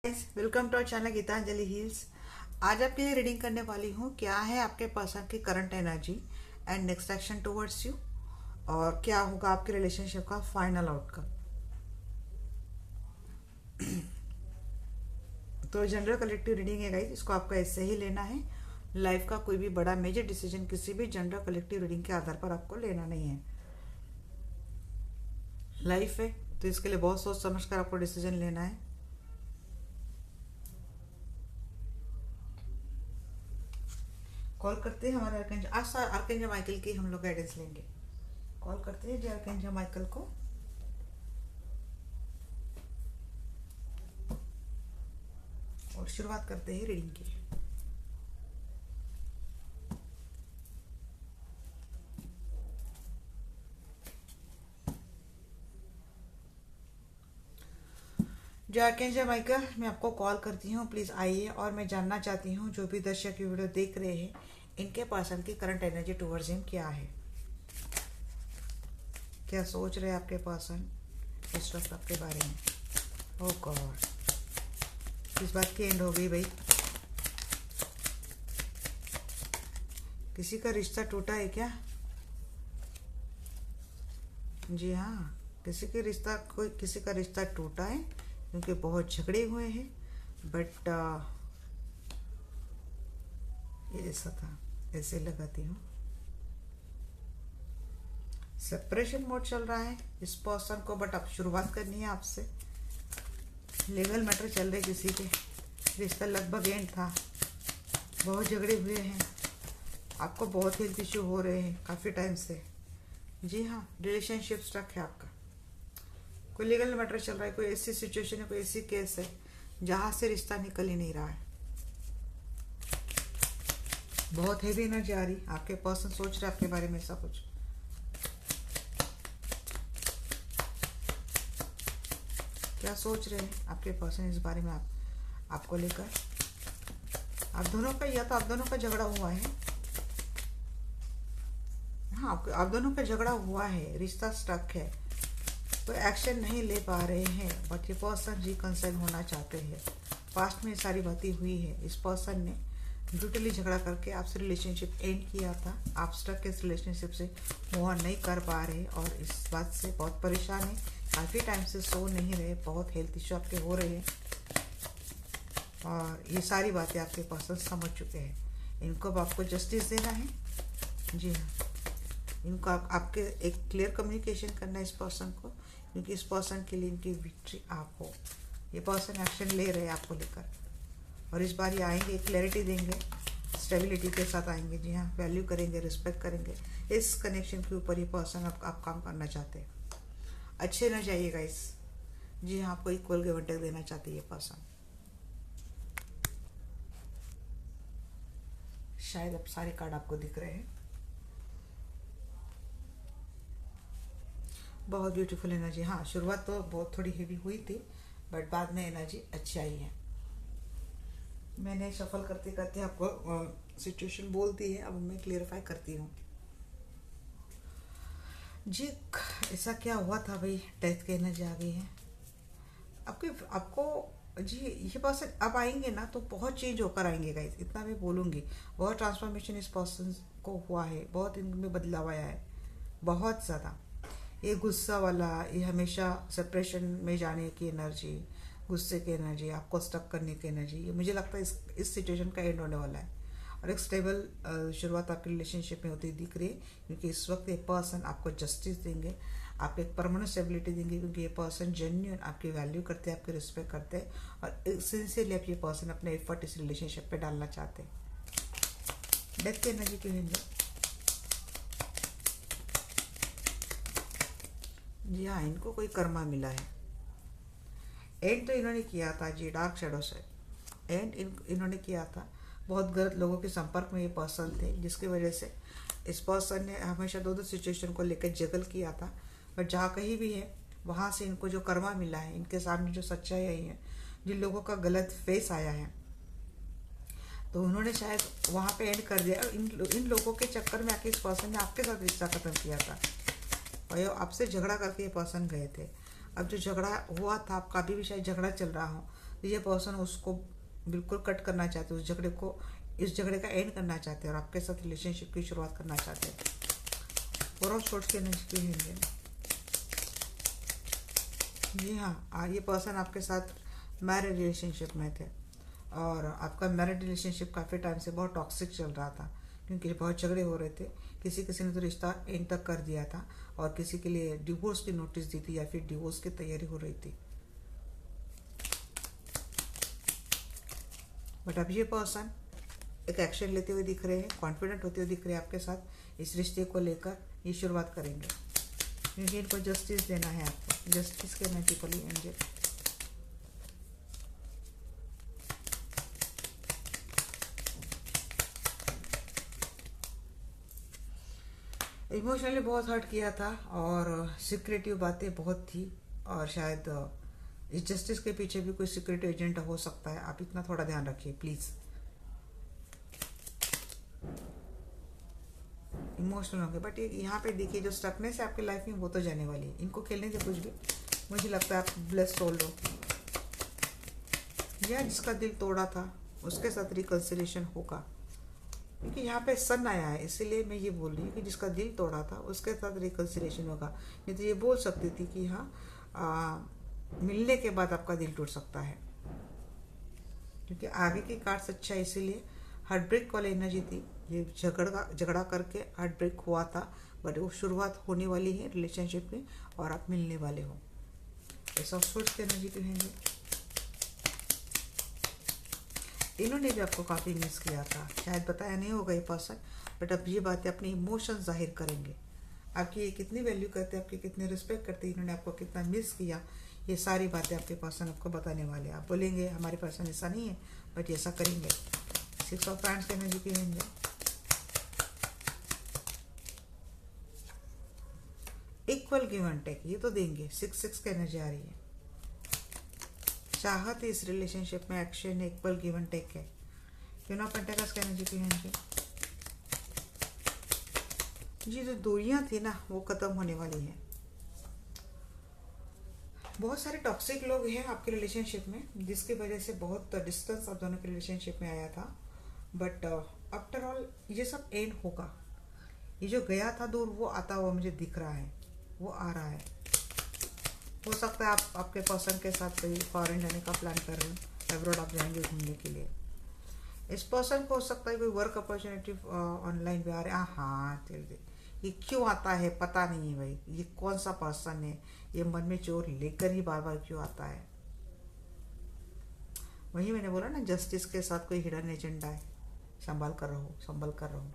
Welcome to our channel Geetanjali heals. आज आपके लिए रीडिंग करने वाली हूँ क्या है आपके पर्सन की current energy and next action towards you, और क्या होगा आपके रिलेशनशिप का फाइनल आउटकम। तो जनरल कलेक्टिव रीडिंग है गाइस, इसको आपको ऐसे ही लेना है। लाइफ का कोई भी बड़ा मेजर डिसीजन किसी भी जनरल कलेक्टिव रीडिंग के आधार पर आपको लेना नहीं है। लाइफ है तो इसके लिए बहुत सोच समझ कर आपको डिसीजन लेना है। कॉल करते हैं हमारे आर्केंजल, आज आर्केंजल माइकल की हम लोग गाइडेंस लेंगे। कॉल करते हैं जी आर्केंजल माइकल को। और शुरुआत करते हैं रीडिंग की। जो आर्केंजल माइकल, मैं आपको कॉल करती हूँ, प्लीज़ आइए। और मैं जानना चाहती हूँ जो भी दर्शक ये वीडियो देख रहे हैं, इनके पर्सन की करंट एनर्जी टुवर्ड्स हिम क्या है, क्या सोच रहे हैं आपके पर्सन इस वक्त आपके बारे में। ओह गॉड, किस बात की एंड हो गई भाई? किसी का रिश्ता टूटा है क्या? जी हाँ, किसी का रिश्ता टूटा है क्योंकि बहुत झगड़े हुए हैं। बट ये ऐसा था, ऐसे लगाती हूँ। सेपरेशन मोड चल रहा है इस पर्सन को, बट अब शुरुआत करनी है आपसे। लीगल मैटर चल रहे किसी के, रिश्ता लगभग एंड था, बहुत झगड़े हुए हैं, आपको बहुत हेल्थ इश्यू हो रहे हैं काफ़ी टाइम से। जी हाँ, रिलेशनशिप स्टक है आपका, कोई लीगल मैटर चल रहा है, कोई ऐसी सिचुएशन है, कोई ऐसी केस है जहाँ से रिश्ता निकल ही नहीं रहा है। बहुत हेवी एनर्जी आ रही, आपके पर्सन सोच रहे आपके बारे में ऐसा कुछ। क्या सोच रहे हैं आपके पर्सन इस बारे में आपको लेकर? आप दोनों का, या तो आप दोनों का झगड़ा हुआ है। हाँ, आप दोनों का झगड़ा हुआ है, रिश्ता स्टक है, तो एक्शन नहीं ले पा रहे हैं। बट ये पर्सन रिकंसाइल होना चाहते हैं। पास्ट में सारी बातें हुई है, इस पर्सन ने ब्रूटली झगड़ा करके आपसे रिलेशनशिप एंड किया था। आप स्टक इस रिलेशनशिप से मूव ऑन नहीं कर पा रहे और इस बात से बहुत परेशान है। काफ़ी टाइम से सो नहीं रहे, बहुत हेल्थ इश्यू आपके हो रहे हैं, और ये सारी बातें आपके पर्सन समझ चुके हैं। इनको अब आपको जस्टिस देना है। जी हाँ, इनको आपके एक क्लियर कम्युनिकेशन करना है इस पर्सन को, क्योंकि इस पर्सन के लिए इनकी विक्ट्री आप हो। ये पर्सन एक्शन ले रहे हैं आपको लेकर, और इस बार ये आएंगे, क्लैरिटी देंगे, स्टेबिलिटी के साथ आएंगे। जी हाँ, वैल्यू करेंगे, रिस्पेक्ट करेंगे। इस कनेक्शन के ऊपर ये पर्सन आप काम करना चाहते हैं। अच्छे न जाइएगा इस। जी हाँ, आपको इक्वल गिव एंड टेक देना चाहते हैं ये पर्सन। शायद अब सारे कार्ड आपको दिख रहे हैं। बहुत ब्यूटीफुल एनर्जी। हाँ, शुरुआत तो बहुत थोड़ी हेवी हुई थी, बट बाद में एनर्जी अच्छी आई है। मैंने सफल करते करते आपको सिचुएशन बोल दी है, अब मैं क्लियरिफाई करती हूँ। जी, ऐसा क्या हुआ था भाई? डेथ की एनर्जी आ गई है आपको। जी, ये पर्सन अब आएंगे ना तो बहुत चेंज होकर आएंगे गाइस, इतना मैं बोलूँगी। बहुत ट्रांसफॉर्मेशन इस पर्सन को हुआ है, बहुत इनमें बदलाव आया है, बहुत ज़्यादा। ये गुस्सा वाला, ये हमेशा सेपरेशन में जाने की एनर्जी, गुस्से की एनर्जी, आपको स्टक करने की एनर्जी, ये मुझे लगता है इस सिचुएशन का एंड होने वाला है। और एक स्टेबल शुरुआत आपकी रिलेशनशिप में होती दिख रही है, क्योंकि इस वक्त ये पर्सन आपको जस्टिस देंगे, आपको एक परमानेंट स्टेबिलिटी देंगे, क्योंकि ये पर्सन जेन्युइन आपकी वैल्यू करते हैं, आपकी रिस्पेक्ट करते हैं, और सिंसियरली आप ये पर्सन अपने एफर्ट इस रिलेशनशिप पे डालना चाहते हैं। डेथ की एनर्जी क्यों है? जी हाँ, इनको कोई कर्मा मिला है। एंड तो इन्होंने किया था जी, डार्क शेडो से एंड इन्होंने किया था। बहुत गलत लोगों के संपर्क में ये पर्सन थे, जिसकी वजह से इस पर्सन ने हमेशा दो सिचुएशन को लेकर जगल किया था। बट जहाँ कहीं भी है वहाँ से इनको जो कर्मा मिला है, इनके सामने जो सच्चाई आई है, जिन लोगों का गलत फेस आया है, तो उन्होंने शायद वहाँ पे एंड कर दिया। और इन लोगों के चक्कर में आके इस पर्सन ने आपके साथ रिश्ता खत्म किया था, और आपसे झगड़ा करके ये पर्सन गए थे। अब जो झगड़ा हुआ था, आपका अभी भी शायद झगड़ा चल रहा हो, ये पर्सन उसको बिल्कुल कट करना चाहते, उस झगड़े को, इस झगड़े का एंड करना चाहते हैं और आपके साथ रिलेशनशिप की शुरुआत करना चाहते हैं। फोर ऑफ सोर्ड्स की एनर्जी है। जी हाँ, ये पर्सन आपके साथ मैरिड रिलेशनशिप में थे और आपका मैरिड रिलेशनशिप काफ़ी टाइम से बहुत टॉक्सिक चल रहा था, क्योंकि बहुत झगड़े हो रहे थे। किसी किसी ने तो रिश्ता एंड तक कर दिया था और किसी के लिए डिवोर्स की नोटिस दी थी या फिर डिवोर्स की तैयारी हो रही थी। बट अब ये पर्सन एक एक्शन लेते हुए दिख रहे हैं, कॉन्फिडेंट होते हुए दिख रहे हैं आपके साथ इस रिश्ते को लेकर। ये शुरुआत करेंगे क्योंकि इनको जस्टिस देना है आपको। जस्टिस के मैजिकली एंजल। इमोशनली बहुत हर्ट किया था और सिक्रेटिव बातें बहुत थी और शायद इस जस्टिस के पीछे भी कोई सिक्रेटिव एजेंट हो सकता है। आप इतना थोड़ा ध्यान रखिए प्लीज़। इमोशनल होंगे बट ये यहाँ पे देखिए जो स्टकनेस है आपकी लाइफ में वो तो जाने वाली है। इनको खेलने से कुछ भी, मुझे लगता है आप ब्लेस सोल हो। या जिसका दिल तोड़ा था उसके साथ रिकन्सिलेशन होगा, क्योंकि यहाँ पे सन आया है, इसीलिए मैं ये बोल रही हूँ कि जिसका दिल तोड़ा था उसके साथ रिकन्सिलेशन होगा। नहीं तो ये बोल सकती थी कि हाँ मिलने के बाद आपका दिल टूट सकता है, क्योंकि आगे की कार्ड्स अच्छा है। इसीलिए हार्ट ब्रेक वाली एनर्जी थी। ये झगड़ा करके हार्ट ब्रेक हुआ था, बट वो शुरुआत होने वाली है रिलेशनशिप में और आप मिलने वाले हो। ऐसा सोच की एनर्जी की है। इन्होंने भी आपको काफ़ी मिस किया था, शायद बताया नहीं होगा ये पर्सन, बट अब ये बातें अपने इमोशंस जाहिर करेंगे। आपकी कितनी वैल्यू करते हैं, आपकी कितनी रिस्पेक्ट करते हैं, इन्होंने आपको कितना मिस किया, ये सारी बातें आपके पर्सन आपको बताने वाले हैं। आप बोलेंगे हमारे पर्सन ऐसा नहीं है, बट ऐसा करेंगे। 6 ऑफ पैंट्स की एनर्जी की है। इक्वल गिव एंड टेक, ये तो देंगे। 6 की एनर्जी आ रही है। चाहत इस रिलेशनशिप में action equal give and take है। क्यों पेंटेकल्स की एनर्जी की है। जी जो दूरियां थी ना वो खत्म होने वाली है। बहुत सारे टॉक्सिक लोग हैं आपके रिलेशनशिप में, जिसकी वजह से बहुत डिस्टेंस आप दोनों के रिलेशनशिप में आया था, बट आफ्टर ऑल ये सब एंड होगा। ये जो गया था दूर वो आता हुआ मुझे दिख रहा है, वो आ रहा है। हो सकता है आप आपके पर्सन के साथ कोई फॉरेन जाने का प्लान कर रहे हो, एब्रॉड आप जाएंगे घूमने के लिए। इस पर्सन को हो सकता है कोई वर्क अपॉर्चुनिटी ऑनलाइन भी आ रहे हैं। हाँ ये क्यों आता है पता नहीं है भाई, ये कौन सा पर्सन है, ये मन में चोर लेकर ही बार बार क्यों आता है। वही मैंने बोला ना, जस्टिस के साथ कोई हिडन एजेंडा है। संभाल कर रहो, संभल कर रहो।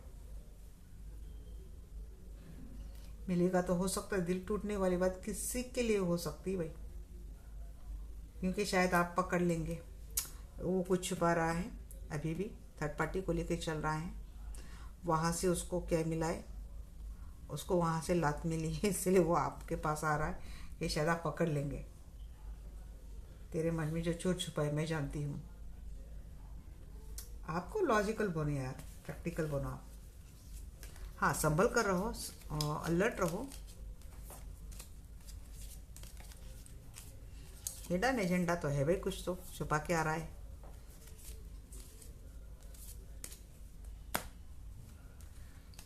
मिलेगा तो हो सकता है दिल टूटने वाली बात किसी के लिए हो सकती है भाई, क्योंकि शायद आप पकड़ लेंगे। वो कुछ छुपा रहा है अभी भी, थर्ड पार्टी को लेकर चल रहा है। वहाँ से उसको क्या मिला है, उसको वहाँ से लात मिली है, इसलिए वो आपके पास आ रहा है कि शायद आप पकड़ लेंगे। तेरे मन में जो चोर छुपा है मैं जानती हूँ। आपको लॉजिकल बनो यार, प्रैक्टिकल बनो आप। हाँ संभल कर रहो, अलर्ट रहो। हिडन एजेंडा तो है भाई, कुछ तो छुपा के आ रहा है।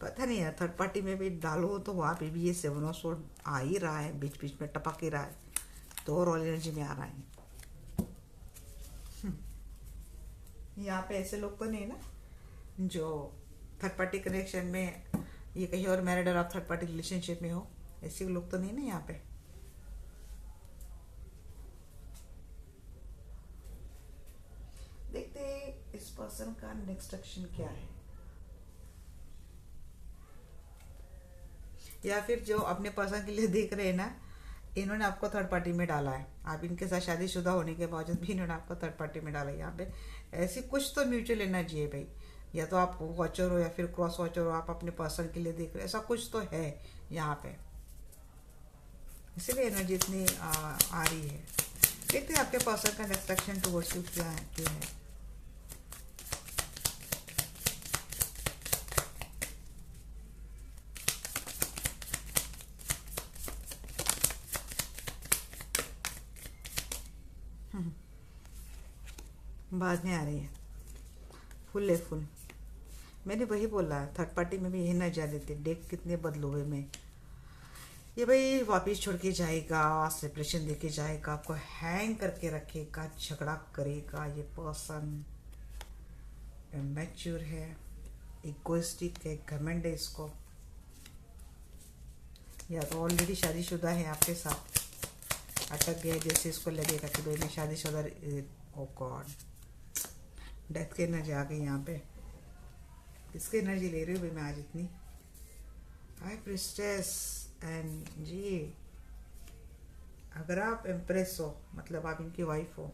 पता नहीं यार, थर्ड पार्टी में भी डालो तो वहाँ पे भी ये 7 ऑफ सोर्ड आ ही रहा है, बीच बीच में टपक ही रहा है, तो रॉयल एनर्जी में आ रहा है। यहाँ पे ऐसे लोग तो नहीं ना जो थर्ड पार्टी कनेक्शन में, ये कहीं और मैरिड और आप थर्ड पार्टी रिलेशनशिप में हो, ऐसे लोग तो नहीं ना यहाँ पे। देखते हैं इस पर्सन का नेक्स्ट एक्शन क्या है, या फिर जो अपने पर्सन के लिए देख रहे हैं ना, इन्होंने आपको थर्ड पार्टी में डाला है। आप इनके साथ शादीशुदा होने के बावजूद भी इन्होंने आपको थर्ड पार्टी में डाला है। यहाँ पे ऐसी कुछ तो म्यूचुअल एनर्जी है भाई, या तो आप वॉचर हो या फिर क्रॉस वॉचर हो, आप अपने पर्सन के लिए देख रहे हो, ऐसा कुछ तो है यहाँ पे, इसीलिए एनर्जी इतनी आ रही है। देखते हैं आपके पर्सन का नेक्स्ट एक्शन टुवर्ड्स यू क्या है, क्यों है। बाज नहीं आ रही है, फुल है फुल। मैंने वही बोला, थर्ड पार्टी में भी यही ना जा देते, डेक कितने बदलो हुए में। ये भाई वापिस छोड़ के जाएगा, सेपरेशन दे के जाएगा, आपको हैंग करके रखेगा, झगड़ा करेगा। ये पर्सन मैच्योर है, इगोइस्टिक है, घमंड है इसको, या तो ऑलरेडी शादीशुदा है आपके साथ, अटक गया जैसे इसको लगेगा कि भाई मैं शादीशुदा। ओ गॉड, डेथ की एनर्जी आ गई यहाँ पे। किसकी एनर्जी ले रही हूँ भाई मैं आज इतनी? हाई प्रिस्टेस एंड जी, अगर आप एम्प्रेस हो मतलब आप इनकी वाइफ हो,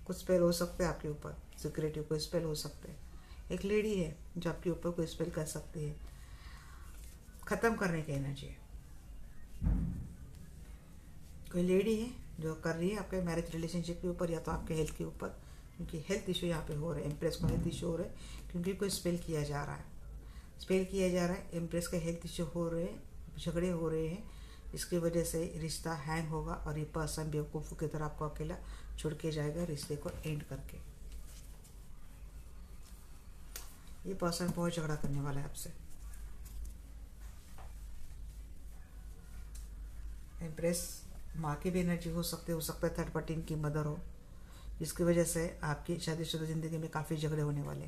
कुछ स्पेल हो सकते हैं आपके ऊपर, सिक्रेटिव कोई स्पेल हो सकते हैं। एक लेडी है जो आपके ऊपर कोई स्पेल कर सकती है, ख़त्म करने की एनर्जी है। कोई लेडी है जो कर रही है आपके मैरिज रिलेशनशिप के ऊपर या तो आपके हेल्थ के ऊपर, क्योंकि हेल्थ इशू यहाँ पे हो रहे हैं। एम्प्रेस को हेल्थ इशू हो रहे हैं क्योंकि कोई स्पेल किया जा रहा है, स्पेल किया जा रहा है। एम्प्रेस के हेल्थ इशू हो रहे हैं, झगड़े हो रहे हैं, इसकी वजह से रिश्ता हैंग होगा और ये पर्सन बेवकूफ़ों की तरह आपको अकेला छोड़ के जाएगा रिश्ते को एंड करके। ये पर्सन बहुत झगड़ा करने वाला है आपसे। एम्प्रेस माँ की भी एनर्जी हो सकता है थर्ड पार्टी की मदर हो, जिसकी वजह से आपकी शादीशुदा ज़िंदगी में काफ़ी झगड़े होने वाले।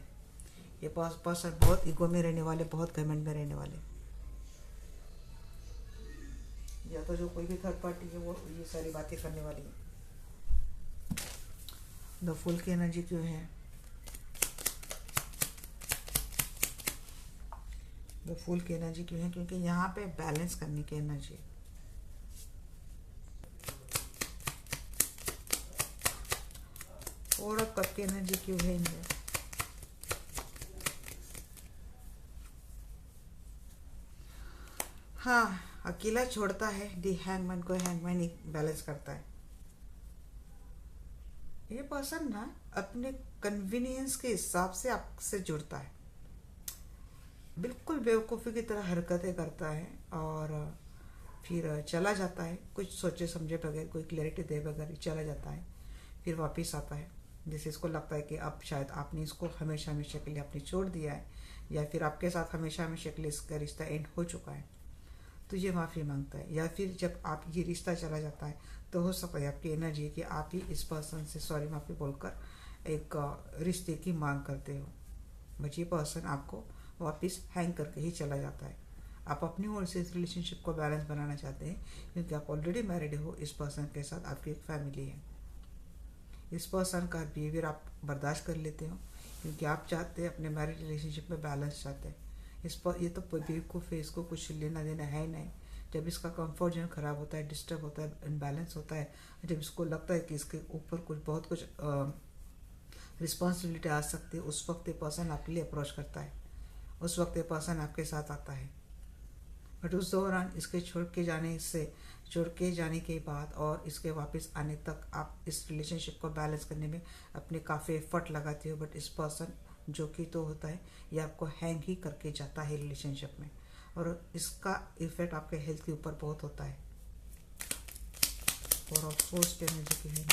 ये पर्सन बहुत ईगो में रहने वाले, बहुत घमंड में रहने वाले, या तो जो कोई भी थर्ड पार्टी है वो ये सारी बातें करने वाली है। द फूल की एनर्जी क्यों है? द फूल की एनर्जी क्यों है? क्योंकि यहाँ पे बैलेंस करने की एनर्जी है। और कप की एनर्जी क्यों है इनमें? हाँ, अकेला छोड़ता है, दी हैंगमैन को हैंगमैन ही बैलेंस करता है। ये पर्सन ना अपने कन्वीनियंस के हिसाब से आपसे जुड़ता है, बिल्कुल बेवकूफ़ी की तरह हरकतें करता है और फिर चला जाता है, कुछ सोचे समझे बगैर, कोई क्लैरिटी दे बगैर ही चला जाता है, फिर वापस आता है। जैसे इसको लगता है कि अब शायद आपने इसको हमेशा हमेशा के लिए आपने छोड़ दिया है, या फिर आपके साथ हमेशा हमेशा के लिए इसका रिश्ता एंड हो चुका है, तो ये माफ़ी मांगता है। या फिर जब आप ये रिश्ता चला जाता है तो हो सकता है आपकी एनर्जी है कि आप ही इस पर्सन से सॉरी माफ़ी बोलकर एक रिश्ते की मांग करते हो, बट ये पर्सन आपको वापस हैंग करके ही चला जाता है। आप अपनी ओर से इस रिलेशनशिप को बैलेंस बनाना चाहते हैं क्योंकि आप ऑलरेडी मैरिड हो, इस पर्सन के साथ आपकी एक फैमिली है। इस पर्सन का बिहेवियर आप बर्दाश्त कर लेते हो क्योंकि आप चाहते हैं अपने मैरिज रिलेशनशिप में बैलेंस चाहते हैं। इस पर ये तो बेवकूफ़ है, इसको कुछ लेना देना है नहीं। जब इसका कंफर्ट जोन खराब होता है, डिस्टर्ब होता है, इनबैलेंस होता है, जब इसको लगता है कि इसके ऊपर कुछ बहुत कुछ रिस्पॉन्सिबिलिटी आ सकती है, उस वक्त ये पर्सन आपके लिए अप्रोच करता है, उस वक्त ये पर्सन आपके साथ आता है। बट उस दौरान इसके छोड़ के जाने के बाद और इसके वापस आने तक आप इस रिलेशनशिप को बैलेंस करने में अपने काफ़ी एफर्ट लगाते हो, बट इस पर्सन जो कि तो होता है ये आपको हैंग ही करके जाता है रिलेशनशिप में, और इसका इफेक्ट आपके हेल्थ के ऊपर बहुत होता है। और फोर्स एनर्जी की है,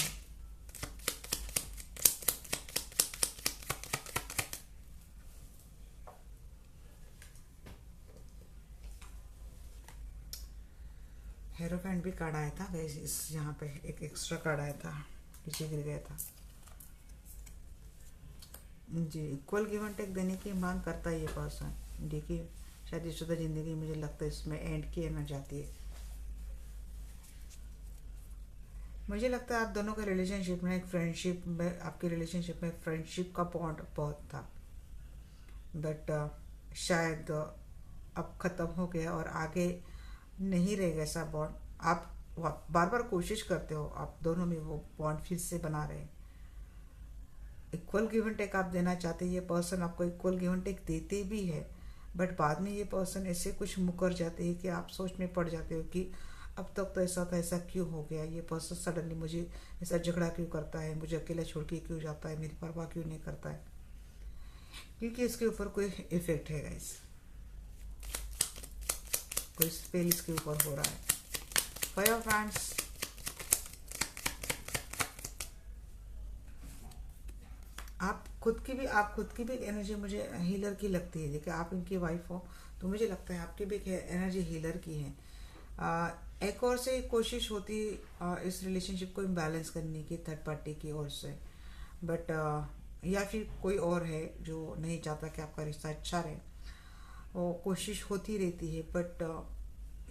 हेरोफेंट भी कार्ड आया था गाइस, इस यहाँ पे एक एक्स्ट्रा कार्ड आया था, पीछे गिर गया था जी। इक्वल गिव एंड टेक देने की मांग करता है ये पर्सन। देखिए शादीशुदा जिंदगी मुझे लगता है इसमें एंड की एनर्जी जाती है। मुझे लगता है आप दोनों के रिलेशनशिप में, एक फ्रेंडशिप में, आपके रिलेशनशिप में फ्रेंडशिप का बॉन्ड बहुत था, बट शायद अब ख़त्म हो गया और आगे नहीं रहेगा ऐसा बॉन्ड। आप बार बार कोशिश करते हो, आप दोनों में वो बॉन्ड फिर से बना रहे हैं। इक्वल गिव एंड टेक आप देना चाहते हैं, ये पर्सन आपको इक्वल गिव एंड टेक देते भी है, बट बाद में ये पर्सन ऐसे कुछ मुकर जाते हैं कि आप सोच में पड़ जाते हो कि अब तक तो ऐसा था, ऐसा क्यों हो गया? ये पर्सन सडनली मुझे ऐसा झगड़ा क्यों करता है, मुझे अकेला छोड़ के क्यों जाता है, मेरी परवाह क्यों नहीं करता है? क्योंकि इसके ऊपर कोई इफेक्ट है गाइस, कोई स्पेल इसके ऊपर हो रहा है। फायर फ्रेंड्स, आप खुद की भी एनर्जी मुझे हीलर की लगती है। देखिए आप इनकी वाइफ हो तो मुझे लगता है आपकी भी एनर्जी हीलर की है। एक और से कोशिश होती इस रिलेशनशिप को इम्बैलेंस करने की थर्ड पार्टी की ओर से, बट या फिर कोई और है जो नहीं चाहता कि आपका रिश्ता अच्छा रहे। वो कोशिश होती रहती है, बट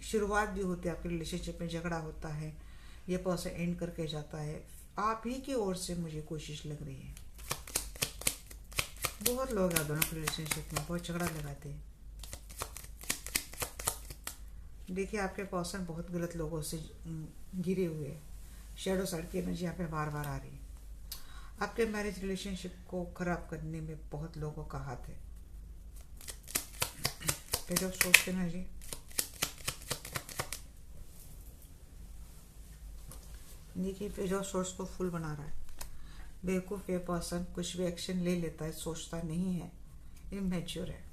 शुरुआत भी होती है आपके रिलेशनशिप में, झगड़ा होता है, ये पर्सन एंड करके जाता है। आप ही की ओर से मुझे कोशिश लग रही है। बहुत लोग हैं दोनों के रिलेशनशिप में, बहुत झगड़ा लगाते हैं। देखिए आपके पर्सन बहुत गलत लोगों से घिरे हुए हैं। शेडो साइड की एनर्जी यहाँ पे बार बार आ रही है। आपके मैरिज रिलेशनशिप को खराब करने में बहुत लोगों का हाथ है। पेज ऑफ सोर्स की एनर्जी, देखिए पेज ऑफ सोर्स को फुल बना रहा है। बेवकूफ़ ये पर्सन कुछ भी एक्शन ले लेता है, सोचता नहीं है, इमेच्योर है।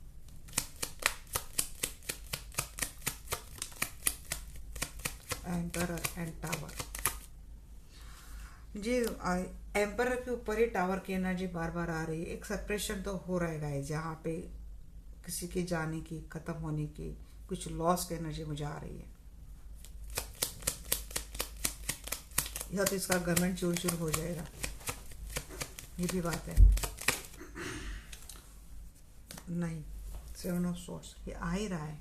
एम्परर एंड टावर, जी एम्परर के ऊपर ही टावर की एनर्जी बार बार आ रही है। एक सेपरेशन तो हो रहेगा है, जहाँ पे किसी के जाने की, खत्म होने की, कुछ लॉस की एनर्जी मुझे आ रही है। या तो इसका घमंड चूर चूर हो जाएगा, ये भी बात है। नहीं, सेवन ऑफ सोर्स ये आ ही रहा है।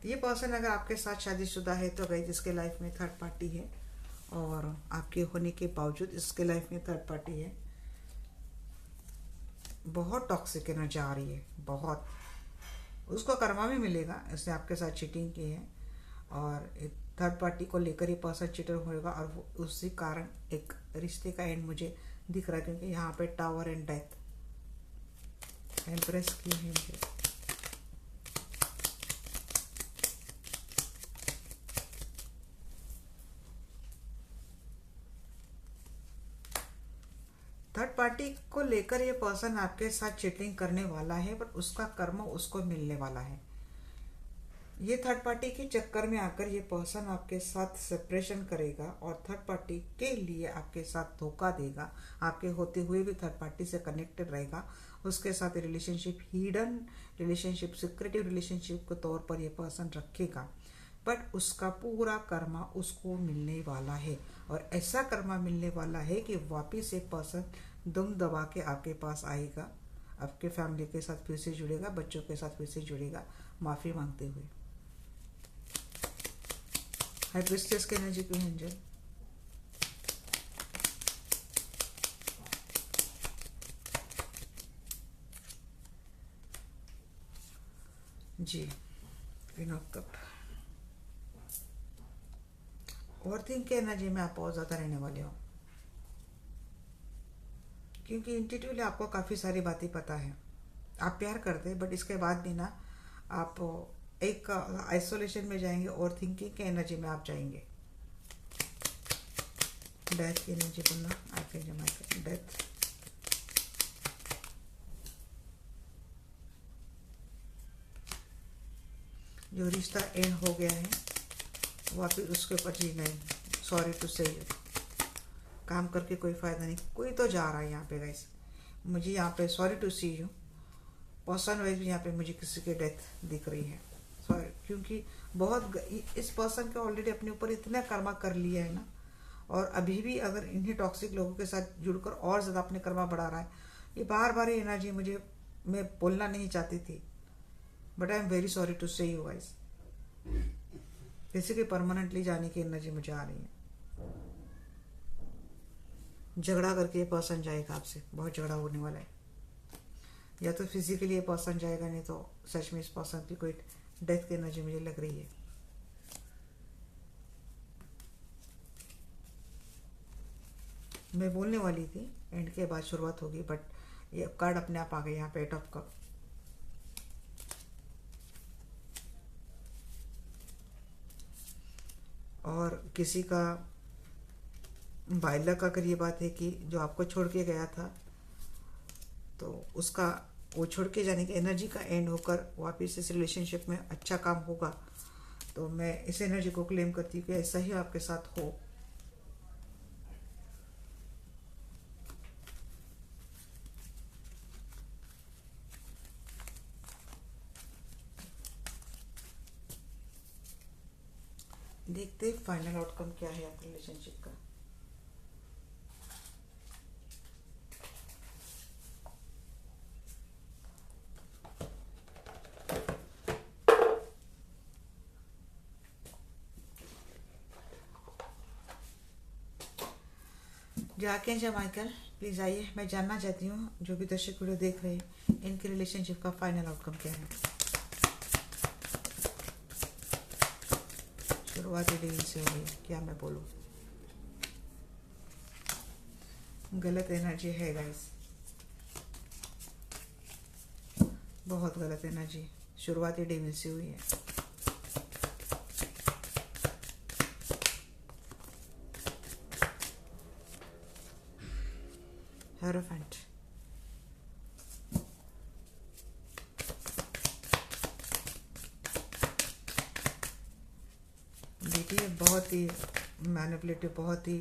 ये पर्सन अगर आपके साथ शादीशुदा है तो गई इसके लाइफ में थर्ड पार्टी है, और आपके होने के बावजूद इसके लाइफ में थर्ड पार्टी है। बहुत टॉक्सिक एनर्जी आ रही है, बहुत। उसको कर्मा भी मिलेगा, इसने आपके साथ चीटिंग की है, और एक थर्ड पार्टी को लेकर ये पर्सन चीटर होएगा, और वो उसी कारण एक रिश्ते का एंड मुझे दिख रहा है, क्योंकि यहाँ पे टावर एंड डेथ एम्प्रेस की है मुझे। थर्ड पार्टी को लेकर ये पर्सन आपके साथ चीटिंग करने वाला है, पर उसका कर्म उसको मिलने वाला है। ये थर्ड पार्टी के चक्कर में आकर ये पर्सन आपके साथ सेपरेशन करेगा, और थर्ड पार्टी के लिए आपके साथ धोखा देगा। आपके होते हुए भी थर्ड पार्टी से कनेक्टेड रहेगा। उसके साथ relationship hidden relationship, secretive relationship के तौर पर ये पर्सन रखेगा, बट उसका पूरा कर्मा उसको मिलने वाला है। और ऐसा कर्मा मिलने वाला है कि वापिस एक पर्सन दुम दबा के आपके पास आएगा, आपके फैमिली के साथ फिर से जुड़ेगा, बच्चों के साथ फिर से जुड़ेगा, माफ़ी मांगते हुए। हाई प्रीस्टेस की एनर्जी क्यों एंजल, जी queen of cup. Overthink की एनर्जी में आप बहुत ज़्यादा रहने वाले हो, क्योंकि इंट्यूटिवली आपको काफ़ी सारी बातें पता है। आप प्यार करते हैं, बट इसके बाद भी ना आप एक आइसोलेशन में जाएंगे, और थिंकिंग के एनर्जी में आप जाएंगे। डेथ की एनर्जी बोलना, आपके जमा डेथ, जो रिश्ता एंड हो गया है वापिस उसके ऊपर जी नहीं, सॉरी टू से, काम करके कोई फ़ायदा नहीं। कोई तो जा रहा है यहाँ पे गाइस, मुझे यहाँ पे sorry to see you person wise भी यहाँ पे मुझे किसी की डेथ दिख रही है। सॉरी, क्योंकि बहुत इस पर्सन के ऑलरेडी अपने ऊपर इतना कर्मा कर लिया है ना, और अभी भी अगर इन्हीं टॉक्सिक लोगों के साथ जुड़कर और ज़्यादा अपने कर्मा बढ़ा रहा है। ये बार बार ये एनर्जी मुझे, मैं बोलना नहीं चाहती थी, but I am very sorry to say you guys. किसी के परमानेंटली जाने की एनर्जी मुझे आ रही है। झगड़ा करके ये पर्सन जाएगा आपसे, बहुत झगड़ा होने वाला है। या तो फिजिकली ये पर्सन जाएगा, नहीं तो सच में इस पर्सन की कोई डेथ की एनर्जी मुझे लग रही है। मैं बोलने वाली थी एंड के बाद शुरुआत होगी, बट ये कार्ड अपने आप आ गए यहाँ पे, एट ऑफ कप। और किसी का बाइलक अगर ये बात है कि जो आपको छोड़ के गया था, तो उसका वो छोड़ के जाने की एनर्जी का एंड होकर वापस इस रिलेशनशिप में अच्छा काम होगा। तो मैं इस एनर्जी को क्लेम करती हूँ कि ऐसा ही आपके साथ हो। देखते फाइनल आउटकम क्या है आपके रिलेशनशिप का। जाके जय माइकल, प्लीज़ आइए, मैं जानना चाहती हूँ जो भी दर्शक वीडियो देख रहे हैं इनके रिलेशनशिप का फाइनल आउटकम क्या है। शुरुआती दिन से हो गई, क्या मैं बोलूँ, गलत एनर्जी है गाइस, बहुत गलत एनर्जी शुरुआती डेविल से हुई है। हेरोफेंट, देखिए बहुत ही मैनिपुलेटिव, बहुत ही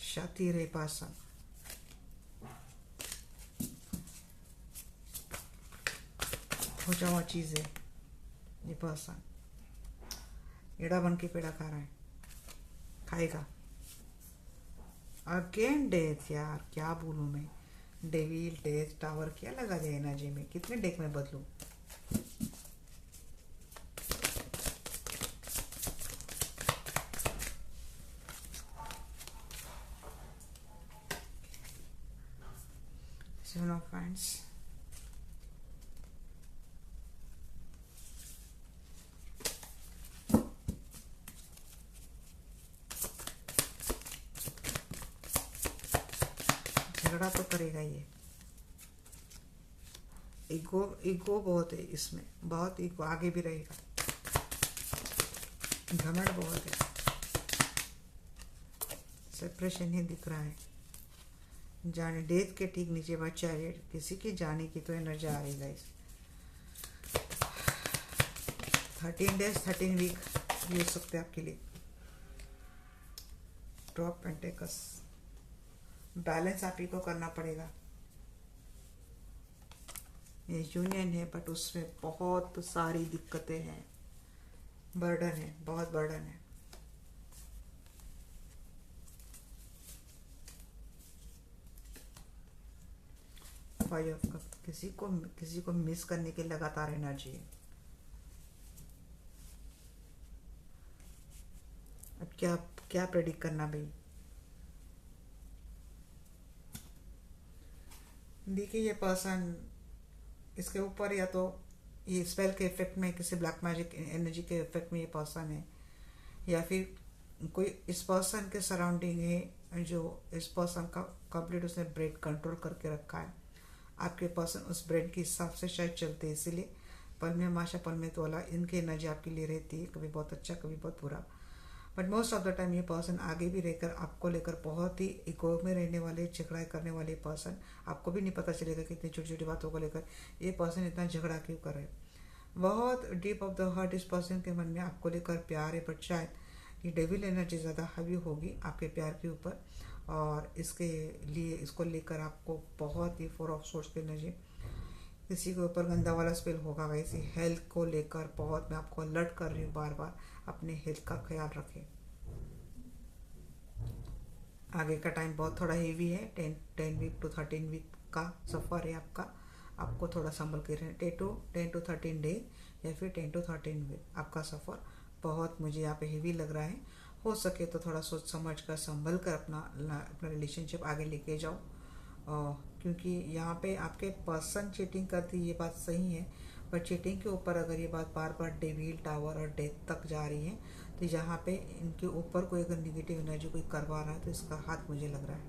शातिर है पर्सन। खोजा हुआ चीज़ है ये पर्सन, एड़ा बन के पेड़ा खा रहा है, खाएगा। अगेन डेथ, यार क्या बोलूँ मैं, डेविल डेथ टावर क्या लगा दिया एनर्जी में, कितने डेक में बदलूं। सेवन ऑफ वांड्स, झगड़ा तो करेगा ये, ईगो ईगो बहुत है इसमें, बहुत ईगो, आगे भी रहेगा, घमंड बहुत है, सेपरेशन ही दिख रहा है। जाने डेथ के ठीक नीचे बच्चा है, किसी की जाने की तो एनर्जी आ रही गाइस। 13 डेज 13 वीक ये हो सकते हैं आपके लिए। ड्रॉप पेंटेकस, बैलेंस आप ही को करना पड़ेगा। ये यूनियन है बट उसमें बहुत सारी दिक्कतें हैं, बर्डन है, बहुत बर्डन है। फाइव ऑफ कप, किसी को मिस करने की लगातार एनर्जी है। अब क्या क्या प्रेडिक्ट करना भाई। देखिए ये पर्सन, इसके ऊपर या तो ये स्पेल के इफेक्ट में, किसी ब्लैक मैजिक एनर्जी के इफेक्ट में ये पर्सन है, या फिर कोई इस पर्सन के सराउंडिंग है जो इस पर्सन का कंप्लीट उसने ब्रेड कंट्रोल करके रखा है। आपके पर्सन उस ब्रेड के हिसाब से शायद चलते हैं, इसीलिए पल में माशा पल में तोला, इनकी एनर्जी आपके लिए रहती है, कभी बहुत अच्छा कभी बहुत बुरा। But most of the time ये पर्सन आगे भी रहकर आपको लेकर बहुत ही इको में रहने वाले, झगड़ा करने वाले पर्सन, आपको भी नहीं पता चलेगा कि इतनी छोटी छोटी बातों को लेकर ये पर्सन इतना झगड़ा क्यों कर रहे हैं। बहुत डीप ऑफ द हार्ट इस पर्सन के मन में आपको लेकर प्यार है, बट शायद ये डेविल एनर्जी ज़्यादा हावी होगी आपके प्यार के ऊपर, और इसके लिए इसको लेकर आपको बहुत ही 4 ऑफ सोर्स की एनर्जी, किसी के ऊपर गंदा वाला स्पेल होगा। वैसे हेल्थ को लेकर बहुत मैं आपको अलर्ट कर रही हूँ, बार बार अपने हेल्थ का ख्याल रखें। आगे का टाइम बहुत थोड़ा हेवी है, 10 वीक टू 13 वीक का सफ़र है आपका, आपको थोड़ा संभल के रहना। 10 टू 13 डे या फिर 10 टू 13 वीक आपका सफ़र बहुत मुझे यहाँ पे हेवी लग रहा है। हो सके तो थोड़ा सोच समझ कर संभल कर अपना रिलेशनशिप आगे लेके जाओ, क्योंकि यहाँ पे आपके पर्सन चीटिंग करती, ये बात सही है, पर चीटिंग के ऊपर अगर ये बात बार बार डेविल टावर और डेथ तक जा रही है, तो यहाँ पे इनके ऊपर कोई अगर निगेटिव एनर्जी कोई करवा रहा है तो इसका हाथ मुझे लग रहा है।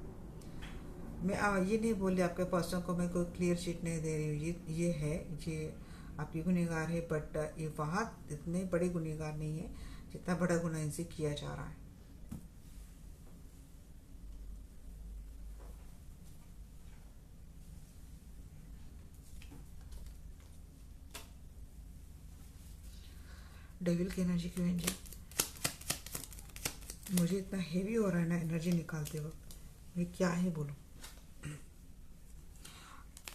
मैं ये नहीं बोल रही आपके पर्सन को मैं कोई क्लियर शीट नहीं दे रही हूँ, ये है, ये आपकी गुनहगार है, बट ये वहाँ इतने बड़े गुनहगार नहीं है जितना बड़ा गुनाह इनसे किया जा रहा है। डेविल की एनर्जी क्यों एंजल, मुझे इतना हेवी हो रहा है ना एनर्जी निकालते वक्त, मैं क्या ही बोलूं।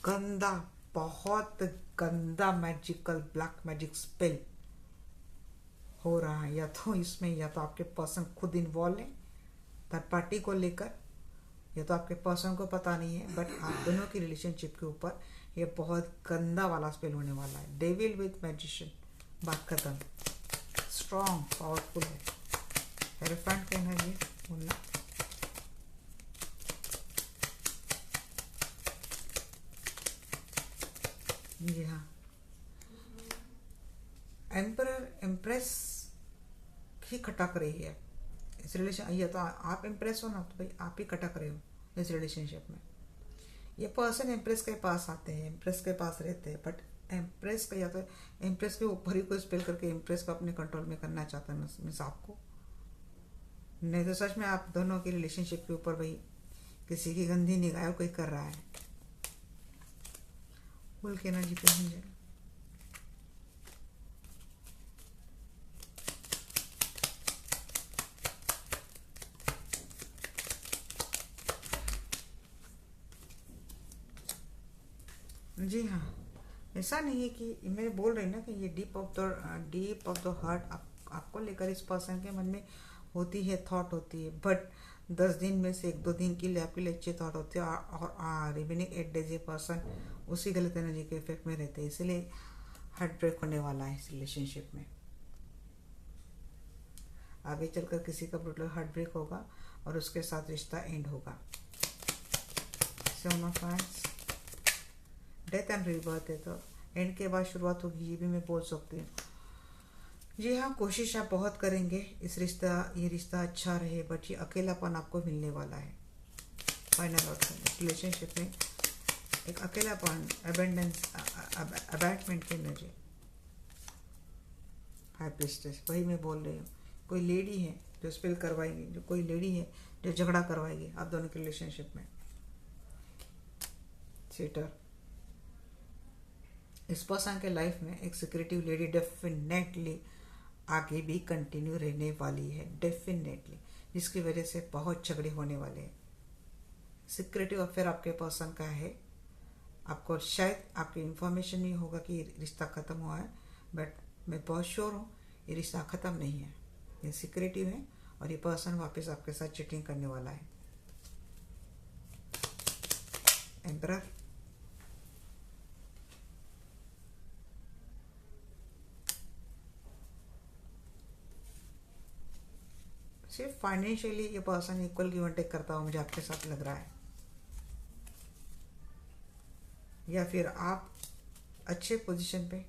गंदा, बहुत गंदा मैजिकल ब्लैक मैजिक स्पेल हो रहा है, या तो इसमें या तो आपके पर्सन खुद इन्वॉल्व है थर्ड पार्टी को लेकर, या तो आपके पर्सन को पता नहीं है, बट आप दोनों की रिलेशनशिप के ऊपर ये बहुत गंदा वाला स्पेल होने वाला है। डेविल विथ मैजिशियन, बात खत्म। स्ट्रॉन्ग पावरफुल है। हेरोफेंट का एनर्जी बोलना। जी हाँ, एम्परर एम्प्रेस ही खटक रही है इस रिलेशन। ये तो आप इम्प्रेस हो ना, तो भाई आप ही खटक रहे हो इस रिलेशनशिप में। ये पर्सन एम्प्रेस के पास आते हैं, एम्प्रेस के पास रहते हैं, बट एम्प्रेस का या तो एम्प्रेस के ऊपर ही कोई स्पेल करके एम्प्रेस को अपने कंट्रोल में करना चाहता है मीन्स आपको। नहीं तो सच में आप दोनों की रिलेशनशिप के ऊपर भाई किसी की गंदी निगाह कोई कर रहा है। फुल की एनर्जी पे समझे। जी हाँ, ऐसा नहीं है कि मैं बोल रही ना कि ये डीप ऑफ द हार्ट आपको लेकर इस पर्सन के मन में होती है, थॉट होती है, बट 10 दिन में से 1-2 दिन के लिए आपके लिए अच्छे थॉट होते हैं, और रिमेनिंग 8 डेज ये पर्सन उसी गलत एनर्जी के इफेक्ट में रहते हैं। इसलिए हार्ट ब्रेक होने वाला है इस रिलेशनशिप में। आगे चलकर किसी का ब्रूटल हार्ट ब्रेक होगा और उसके साथ रिश्ता एंड होगा। Seven of wands, death and rebirth है, तो एंड के बाद शुरुआत होगी, ये भी मैं बोल सकती हूँ। जी हाँ, कोशिश आप बहुत करेंगे ये रिश्ता अच्छा रहे, बट ये अकेलापन आपको मिलने वाला है। फाइनल आउटकम रिलेशनशिप में एक अकेलापन, अबैंडमेंट की एनर्जी। हाई प्रीस्टेस, वही मैं बोल रही हूँ। कोई लेडी है जो स्पेल करवाएगी, जो कोई लेडी है जो झगड़ा करवाएगी आप दोनों के रिलेशनशिप में। चीटर, इस पर्सन के लाइफ में एक सिक्रेटिव लेडी डेफिनेटली आगे भी कंटिन्यू रहने वाली है, डेफिनेटली, जिसकी वजह से बहुत झगड़े होने वाले हैं। सिक्रेटिव अफेयर आपके पर्सन का है। आपको शायद आपकी इंफॉर्मेशन नहीं होगा कि रिश्ता ख़त्म हुआ है, बट मैं बहुत श्योर हूँ ये रिश्ता ख़त्म नहीं है, ये सिक्रेटिव है, और ये पर्सन वापस आपके साथ चीटिंग करने वाला है। एम्परर, सिर्फ फाइनेंशियली ये person equal give and take करता हुआ मुझे आपके साथ लग रहा है, या फिर आप अच्छे पोजीशन पे,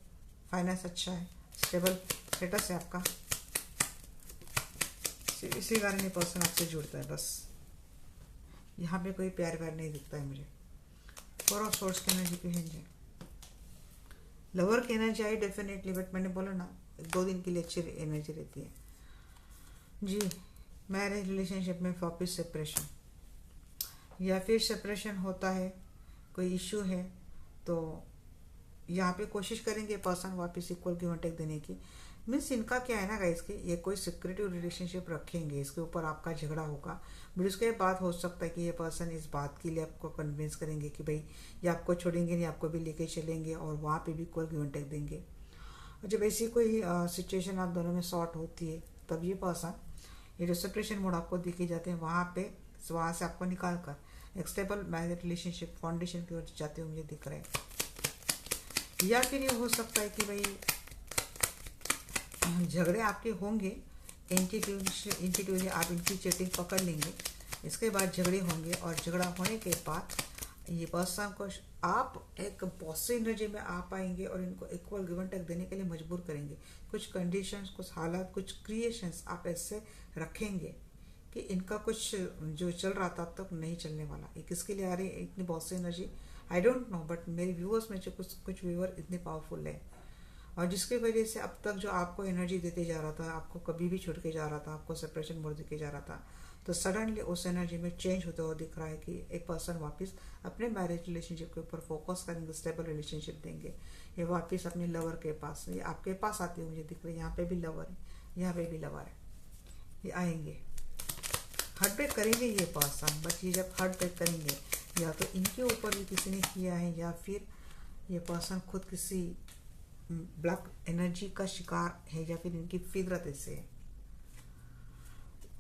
फाइनेंस अच्छा है, स्टेबल स्टेटस है आपका, इसी कारण ये पर्सन आपसे जुड़ता है। बस यहाँ पे कोई प्यार व्यार नहीं दिखता है मुझे। 4 ऑफ सोर्स की एनर्जी पे है, लवर की एनर्जी आई डेफिनेटली, बट मैंने बोला ना 2 दिन के लिए अच्छी एनर्जी रहती है। जी, मैरिज रिलेशनशिप में वापिस सेपरेशन, या फिर सेपरेशन होता है, कोई इश्यू है, तो यहाँ पे कोशिश करेंगे पर्सन वापस इक्वल गिव एंड टेक देने की। मीन्स इनका क्या है ना गाइस कि ये कोई सिक्रेटिव रिलेशनशिप रखेंगे, इसके ऊपर आपका झगड़ा होगा, बट उसके बाद हो सकता है कि ये पर्सन इस बात के लिए आपको कन्विंस करेंगे कि भाई ये आपको छोड़ेंगे नहीं, आपको भी लेके चलेंगे, और वहाँ पे भी इक्वल गिव एंड टेक देंगे। और जब ऐसी कोई सिचुएशन आप दोनों में सॉर्ट होती है, तब ये पर्सन ये जो सेपरेशन मोड आपको दिखे जाते हैं, वहाँ से आपको निकाल कर एक स्टेबल मैरिज रिलेशनशिप फाउंडेशन की ओर जाते हुए मुझे दिख रहे हैं। या फिर ये हो सकता है कि भाई झगड़े आपके होंगे, इंट्यूटिवली आप इनकी चीटिंग पकड़ लेंगे, इसके बाद झगड़े होंगे, और झगड़ा होने के बाद ये पर्सन को आप एक पॉजिटिव एनर्जी में आ पाएंगे और इनको इक्वल गिव एंड टेक देने के लिए मजबूर करेंगे। कुछ कंडीशंस, कुछ हालात, कुछ क्रिएशंस आप ऐसे रखेंगे कि इनका कुछ जो चल रहा था अब तक नहीं चलने वाला। ये किसके लिए आ रही है इतनी positive energy, I don't know, but मेरे व्यूअर्स में जो कुछ व्यूअर इतने पावरफुल है, और जिसकी वजह से अब तक जो आपको एनर्जी देते जा रहा था, आपको कभी भी छूट के जा रहा था, आपको सेपरेशन मोड देके जा रहा था, तो सडनली उस एनर्जी में चेंज होता हुआ दिख रहा है कि एक पर्सन वापस अपने मैरिज रिलेशनशिप के ऊपर फोकस करेंगे, स्टेबल रिलेशनशिप देंगे। ये वापस अपने लवर के पास, ये आपके पास आते हुए मुझे दिख रहे हैं। यहाँ पे भी लवर है, यहाँ पे भी लवर है, ये आएंगे, हार्ट ब्रेक करेंगे ये पर्सन। बट ये जब हार्ट ब्रेक करेंगे, या तो इनके ऊपर भी किसी ने किया है, या फिर ये पर्सन खुद किसी ब्लैक एनर्जी का शिकार है या फिर इनकी फितरत ऐसे है।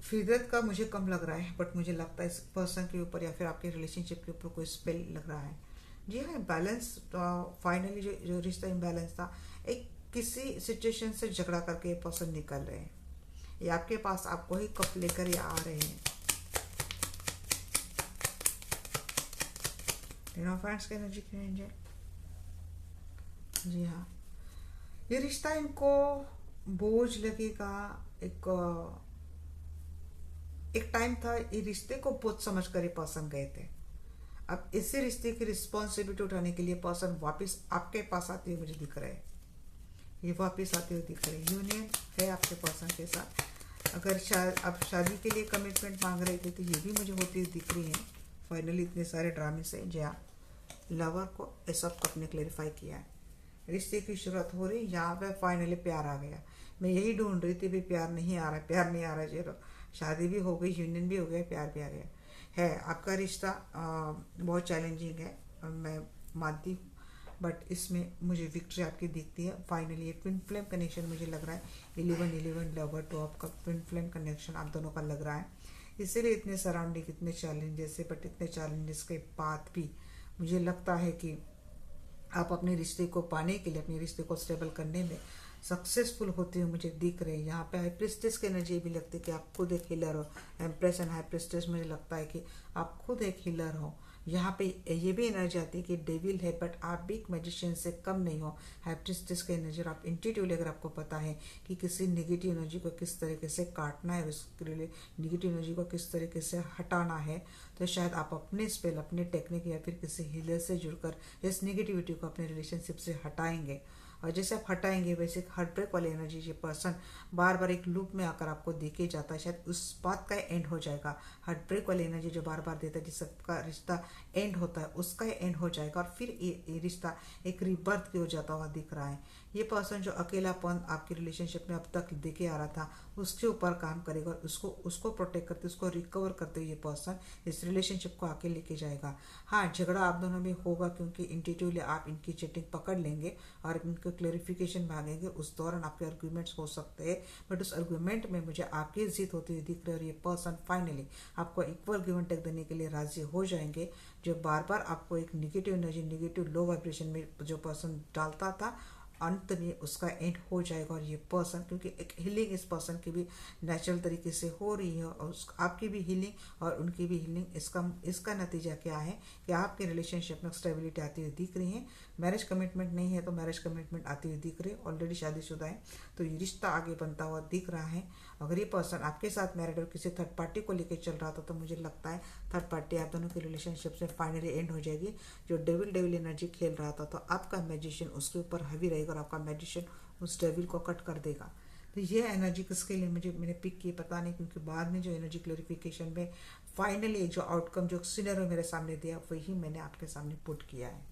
फितरत का मुझे कम लग रहा है, बट मुझे लगता है इस पर्सन के ऊपर या फिर आपके रिलेशनशिप के ऊपर कोई स्पेल लग रहा है। जी हाँ, बैलेंस। फाइनली जो जो रिश्ता इम्बैलेंस था, एक किसी सिचुएशन से झगड़ा करके ये पर्सन निकल रहे हैं, ये आपके पास आपको ही कप लेकर ये आ रहे हैं। फ्रेंड्स की एनर्जी की रेंज है। जी हाँ, ये रिश्ता इनको बोझ लगेगा। एक एक टाइम था ये रिश्ते को बोझ समझ कर ये पर्सन गए थे। अब इसी रिश्ते की रिस्पॉन्सिबिलिटी उठाने के लिए पर्सन वापस आपके पास आते हुए मुझे दिख रहे हैं। ये वापस आते हुए दिख रहे हैं। यूनियन है आपके पर्सन के साथ। अगर आप शादी के लिए कमिटमेंट मांग रहे थे तो ये भी मुझे होती हुई दिख रही है। फाइनली इतने सारे ड्रामे से जी हाँ, लवर को ये सब आपने क्लेरिफाई किया है। रिश्ते की शुरुआत हो रही, यहाँ पे फाइनली प्यार आ गया। मैं यही ढूंढ रही थी भी प्यार नहीं आ रहा, प्यार नहीं आ रहा। चलो, शादी भी हो गई, यूनियन भी हो गया, प्यार भी आ गया है। आपका रिश्ता बहुत चैलेंजिंग है, मैं मानती हूँ, बट इसमें मुझे विक्ट्री आपकी दिखती है। फाइनली ये ट्विन फ्लेम कनेक्शन मुझे लग रहा है। 11-11 लवर टू आपका ट्विन फ्लेम कनेक्शन आप दोनों का लग रहा है। इसीलिए इतने सराउंडिंग, इतने चैलेंजेस है, बट इतने चैलेंजेस के बाद भी मुझे लगता है कि आप अपने रिश्ते को पाने के लिए, अपने रिश्ते को स्टेबल करने में सक्सेसफुल होते हुए मुझे दिख रहे हैं। यहाँ पे हाई प्रिस्टेस की एनर्जी भी लगती है कि आप खुद एक हीलर हो। एम्प्रेस एंड हाई प्रिस्टेस मुझे लगता है कि आप खुद एक हीलर हो। यहाँ पे ये भी एनर्जी आती है कि डेविल है, बट आप भी एक मैजिशियन से कम नहीं हो। हाई प्रिस्टेस की एनर्जी, आप इंट्यूटिवली अगर आपको पता है कि किसी नेगेटिव एनर्जी को किस तरीके से काटना है, उसके लिए नेगेटिव एनर्जी को किस तरीके से हटाना है, तो शायद आप अपने स्पेल, अपने टेक्निक या फिर किसी हीलर से जुड़कर इस नेगेटिविटी को अपने रिलेशनशिप से हटाएंगे। और जैसे आप हटाएंगे वैसे हार्ट ब्रेक वाली एनर्जी, ये पर्सन बार बार एक लूप में आकर आपको देखे जाता है, शायद उस बात का एंड हो जाएगा। हार्ट ब्रेक वाली एनर्जी जो बार बार देता है, जिसका रिश्ता एंड होता है, उसका एंड हो जाएगा और फिर ये रिश्ता एक रिबर्थ की हो जाता हुआ दिख रहा है। ये पर्सन जो अकेलापन आपके रिलेशनशिप में अब तक देखे आ रहा था, उसके ऊपर काम करेगा और उसको उसको प्रोटेक्ट करते, उसको रिकवर करते हुए ये पर्सन इस रिलेशनशिप को आके लेके जाएगा। हाँ, झगड़ा आप दोनों में होगा क्योंकि इंट्यूटिवली आप इनकी चीटिंग पकड़ लेंगे और इनको क्लेरिफिकेशन मांगेंगे। उस दौरान आपके आर्ग्यूमेंट्स हो सकते हैं, बट उस आर्ग्यूमेंट में मुझे आपकी जीत होती हुई दिख रही है और ये पर्सन फाइनली आपको इक्वल गिव एंड टेक देने के लिए राजी हो जाएंगे। जो बार बार आपको एक negative energy, negative low vibration में जो पर्सन डालता था, अंत में उसका एंड हो जाएगा। और ये पर्सन, क्योंकि एक हीलिंग इस पर्सन की भी नेचुरल तरीके से हो रही है और आपकी भी हीलिंग और उनकी भी हीलिंग, इसका नतीजा क्या है कि आपके रिलेशनशिप में स्टेबिलिटी आती हुई दिख रही है। मैरिज कमिटमेंट नहीं है तो मैरिज कमिटमेंट आती हुई दिख रही है। ऑलरेडी शादीशुदा है तो ये रिश्ता आगे बनता हुआ दिख रहा है। अगर ये पर्सन आपके साथ मैरिड और किसी थर्ड पार्टी को लेकर चल रहा था तो मुझे लगता है थर्ड पार्टी आप दोनों के रिलेशनशिप से फाइनली एंड हो जाएगी। जो डेविल डेविल एनर्जी खेल रहा था तो आपका मैजिशियन उसके ऊपर हैवी रहेगा और आपका मैजिशियन उस डेविल को कट कर देगा। तो ये एनर्जी किसके लिए मैंने पिक की पता नहीं, क्योंकि बाद में जो एनर्जी क्लेरिफिकेशन में फाइनली जो आउटकम, जो सिनेरियो मेरे सामने दिया, वही मैंने आपके सामने पुट किया है।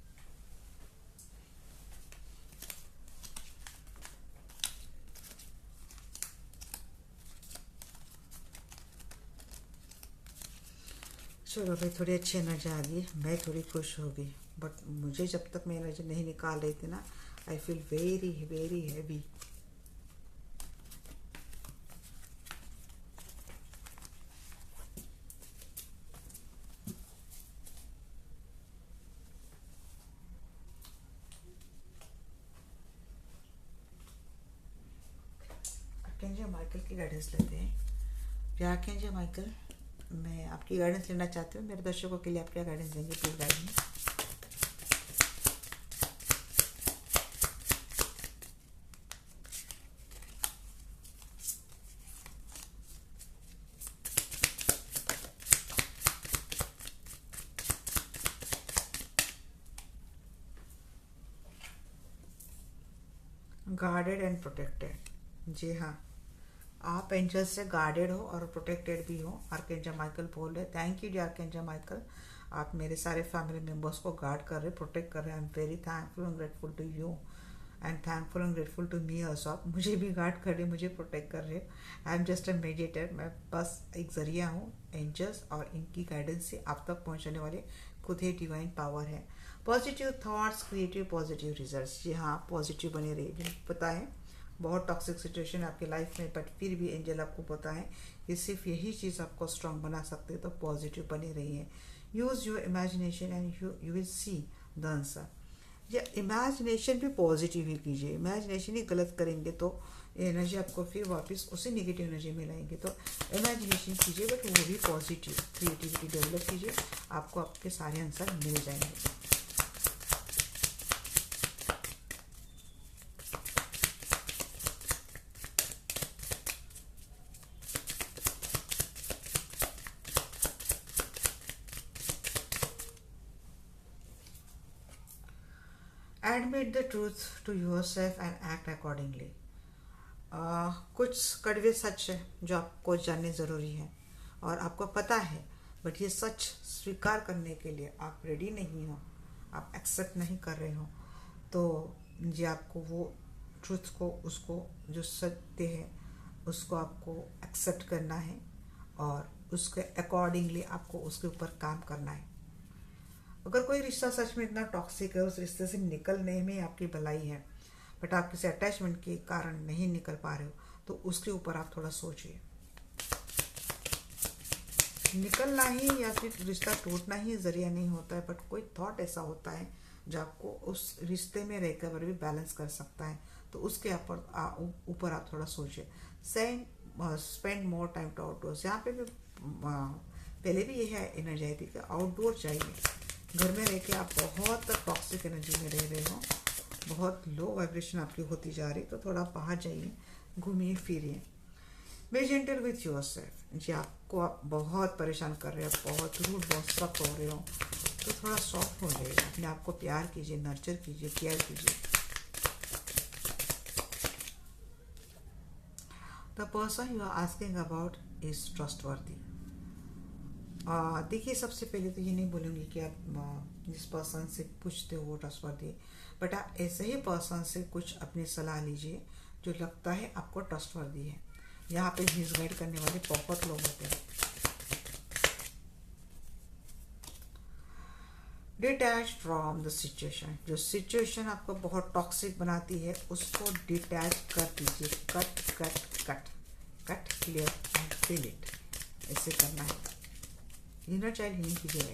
चलो भाई, थोड़ी अच्छी एनर्जी आ गई, मैं थोड़ी खुश हो गई। बट मुझे जब तक मैं एनर्जी नहीं निकाल रही थी ना, I feel very very heavy. Archangel Michael की गाइडेंस लेते हैं। क्या आर्कएंजल माइकल, मैं आपकी गाइडेंस लेना चाहती हूँ। मेरे दर्शकों के लिए आप क्या गाइडेंस देंगे, please guide me. Guarded and protected. जी हाँ, आप एंजल से गार्डेड हो और प्रोटेक्टेड भी हो। आर्कएंजल माइकल बोल रहे, thank U D archangel Michael, आप मेरे सारे फैमिली मेम्बर्स को गार्ड कर रहे, प्रोटेक्ट कर रहे हैं। I am very thankful and grateful to you and thankful and grateful to me also. आप मुझे भी गार्ड कर रहे, मुझे प्रोटेक्ट कर रहे। I am just a mediator, मैं बस एक जरिया हूँ। एंजल्स और इनकी गाइडेंस से आप तक पहुँचने वाले खुद ही डिवाइन पावर है। Positive thoughts creative positive results. जी हाँ, पॉजिटिव बने रहिए। पता है बहुत टॉक्सिक सिचुएशन है आपके लाइफ में, बट फिर भी एंजल आपको पता है कि सिर्फ यही चीज़ आपको स्ट्रांग बना सकते हैं, तो पॉजिटिव बने रहिए। Use your imagination and you will see the answer. या इमेजिनेशन भी पॉजिटिव ही कीजिए। इमेजिनेशन ही गलत करेंगे तो एनर्जी आपको फिर वापस उसी नेगेटिव एनर्जी में लाएंगे। तो इमेजिनेशन कीजिए, बट वो भी पॉजिटिव क्रिएटिविटी डेवलप कीजिए, आपको आपके सारे आंसर मिल जाएंगे। Admit the truth to yourself and act accordingly. कुछ कड़वे सच है जो आपको जानने ज़रूरी है और आपको पता है, बट ये सच स्वीकार करने के लिए आप रेडी नहीं हो, आप एक्सेप्ट नहीं कर रहे हो। तो ये आपको वो ट्रूथ को, उसको जो सत्य है उसको आपको एक्सेप्ट करना है और उसके अकॉर्डिंगली आपको उसके ऊपर काम करना है। अगर कोई रिश्ता सच में इतना टॉक्सिक है, उस रिश्ते से निकलने में आपकी भलाई है, बट आप किसी अटैचमेंट के कारण नहीं निकल पा रहे हो, तो उसके ऊपर आप थोड़ा सोचिए। निकलना ही या फिर रिश्ता टूटना ही जरिया नहीं होता है, बट कोई थॉट ऐसा होता है जो आपको उस रिश्ते में रहकर भी बैलेंस कर सकता है, तो उसके ऊपर आप थोड़ा सोचिए। Spend more time to outdoors. यहाँ पे भी पहले भी ये है एनर्जी कि आउटडोर चाहिए। घर में रह के आप बहुत टॉक्सिक एनर्जी में रह रहे हो, बहुत लो वाइब्रेशन आपकी होती जा रही, तो थोड़ा बाहर जाइए, घूमिए फिरिए। Be gentle with yourself. जी आपको आप बहुत परेशान कर रहे हो, बहुत रूड, बहुत सख्त हो रहे हो, तो थोड़ा सॉफ्ट हो जाइए, अपने आप को प्यार कीजिए, नर्चर कीजिए, केयर कीजिए। The person you are asking about is trustworthy. देखिए, सबसे पहले तो ये नहीं बोलूँगी कि आप जिस पर्सन से पूछते हो वो ट्रस्टवर्दी, बट आप ऐसे ही पर्सन से कुछ अपनी सलाह लीजिए जो लगता है आपको ट्रस्टवर्दी है। यहाँ पे मिसगाइड करने वाले बहुत लोग होते हैं। Detach from the situation. जो सिचुएशन आपको बहुत टॉक्सिक बनाती है उसको डिटैच कर दीजिए। Cut cut cut cut, clear and feel it. ऐसे करना है। इनर चाइल्ड हीलिंग कीजिएगा।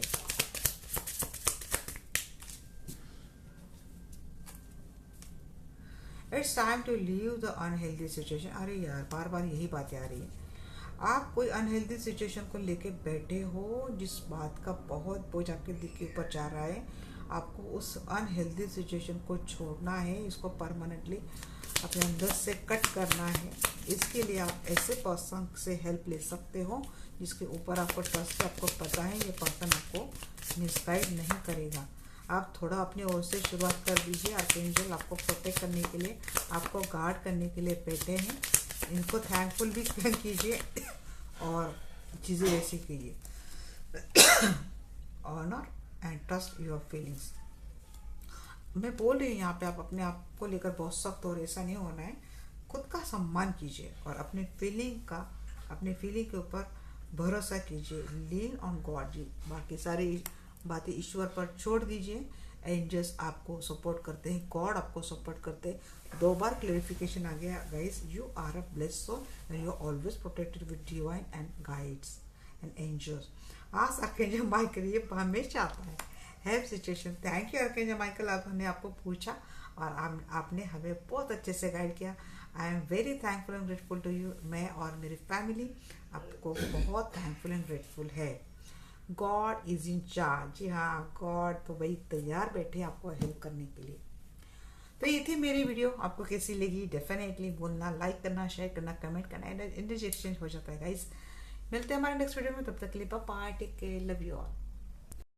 It's time to leave the unhealthy situation. अरे यार, बार बार यही बातें आ रही है। आप कोई अनहेल्दी सिचुएशन को लेके बैठे हो, जिस बात का बहुत बोझ आपके दिल के ऊपर जा रहा है, आपको उस अनहेल्दी सिचुएशन को छोड़ना है, इसको परमानेंटली अपने अंदर से कट करना है। इसके लिए आप ऐसे पर्सन से हेल्प ले सकते हो जिसके ऊपर आपको ट्रस्ट है, आपको पता है ये पर्सन आपको मिसगाइड नहीं करेगा। आप थोड़ा अपनी ओर से शुरुआत कर दीजिए। आर्कएंजल आपको प्रोटेक्ट करने के लिए, आपको गार्ड करने के लिए बैठे हैं। इनको थैंकफुल भी कीजिए और चीज़ें ऐसी कीजिए। Honour and trust your feelings. मैं बोल रही हूँ यहाँ पे आप अपने आप को लेकर बहुत सख्त और ऐसा नहीं होना है। खुद का सम्मान कीजिए और अपने फीलिंग के ऊपर भरोसा कीजिए। लीन ऑन गॉड जी। बाकी सारी बातें ईश्वर पर छोड़ दीजिए। एंजल्स आपको सपोर्ट करते हैं, गॉड आपको सपोर्ट करते हैं। 2 बार क्लेरिफिकेशन आ गया guys. You are a blessed soul and you are always protected with divine and guides and angels. आज आर्कएंजल माइकल ये हमेशा आता है help situation. Thank you archangel Michael, आपने आपको पूछा और आपने हमें बहुत अच्छे से गाइड किया। I am very thankful and grateful to you. मैं और मेरी फैमिली आपको बहुत थैंकफुल एंड ग्रेटफुल है। God is in charge. जी हाँ, गॉड तो वही तैयार बैठे आपको हेल्प करने के लिए। तो ये थी मेरी वीडियो। आपको कैसी लगी डेफिनेटली बोलना, लाइक करना, शेयर करना, कमेंट करना। एनर्जी एक्सचेंज हो जाता है गाइस। मिलते हैं हमारे नेक्स्ट वीडियो में, तब तक के लिए bye bye, take care, love you all.